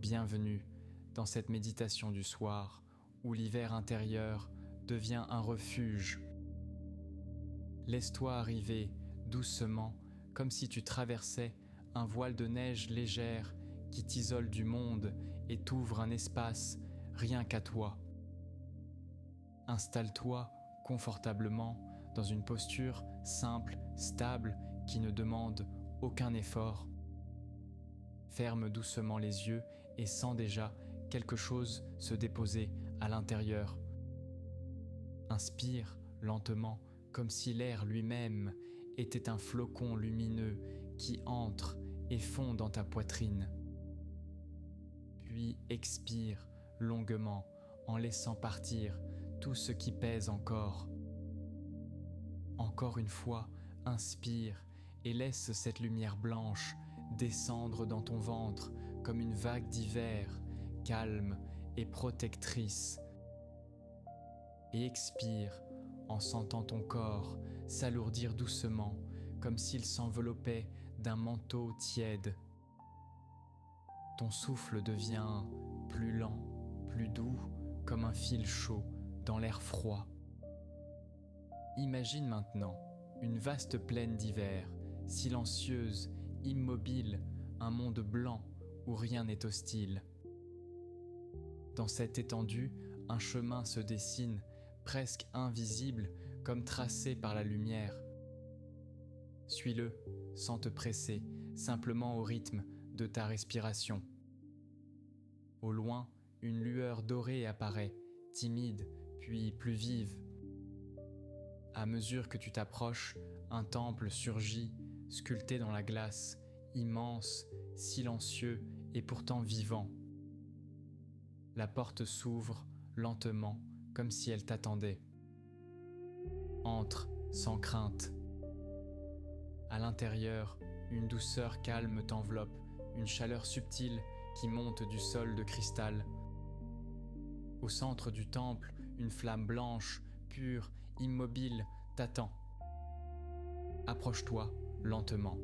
Bienvenue dans cette méditation du soir où l'hiver intérieur devient un refuge. Laisse-toi arriver doucement comme si tu traversais un voile de neige légère qui t'isole du monde et t'ouvre un espace rien qu'à toi. Installe-toi confortablement dans une posture simple, stable, qui ne demande aucun effort. Ferme doucement les yeux et sens déjà quelque chose se déposer à l'intérieur. Inspire lentement comme si l'air lui-même était un flocon lumineux qui entre et fond dans ta poitrine. Puis expire longuement en laissant partir tout ce qui pèse encore. Encore une fois, inspire et laisse cette lumière blanche descendre dans ton ventre comme une vague d'hiver, calme et protectrice. Et expire en sentant ton corps s'alourdir doucement comme s'il s'enveloppait d'un manteau tiède. Ton souffle devient plus lent, plus doux, comme un fil chaud dans l'air froid. Imagine maintenant une vaste plaine d'hiver, silencieuse, immobile, un monde blanc où rien n'est hostile. Dans cette étendue, un chemin se dessine, presque invisible, comme tracé par la lumière. Suis-le, sans te presser, simplement au rythme de ta respiration. Au loin, une lueur dorée apparaît, timide, puis plus vive. À mesure que tu t'approches, un temple surgit, sculpté dans la glace, immense, silencieux et pourtant vivant. La porte s'ouvre lentement, comme si elle t'attendait. Entre sans crainte. À l'intérieur, une douceur calme t'enveloppe, une chaleur subtile qui monte du sol de cristal. Au centre du temple, une flamme blanche, pure, immobile, t'attend. Approche-toi lentement.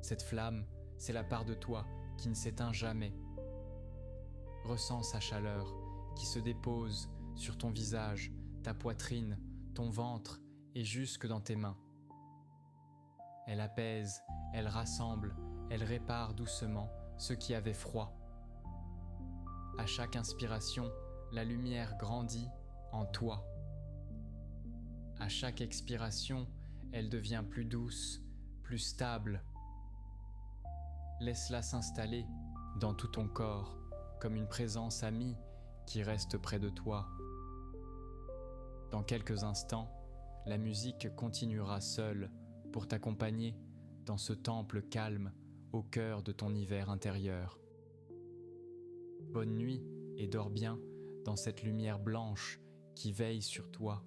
Cette flamme, c'est la part de toi qui ne s'éteint jamais. Ressens sa chaleur qui se dépose sur ton visage, ta poitrine, ton ventre et jusque dans tes mains. Elle apaise, elle rassemble, elle répare doucement ce qui avait froid. À chaque inspiration, la lumière grandit en toi. À chaque expiration, elle devient plus douce, plus stable. Laisse-la s'installer dans tout ton corps, comme une présence amie qui reste près de toi. Dans quelques instants, la musique continuera seule pour t'accompagner dans ce temple calme au cœur de ton hiver intérieur. Bonne nuit et dors bien dans cette lumière blanche qui veille sur toi.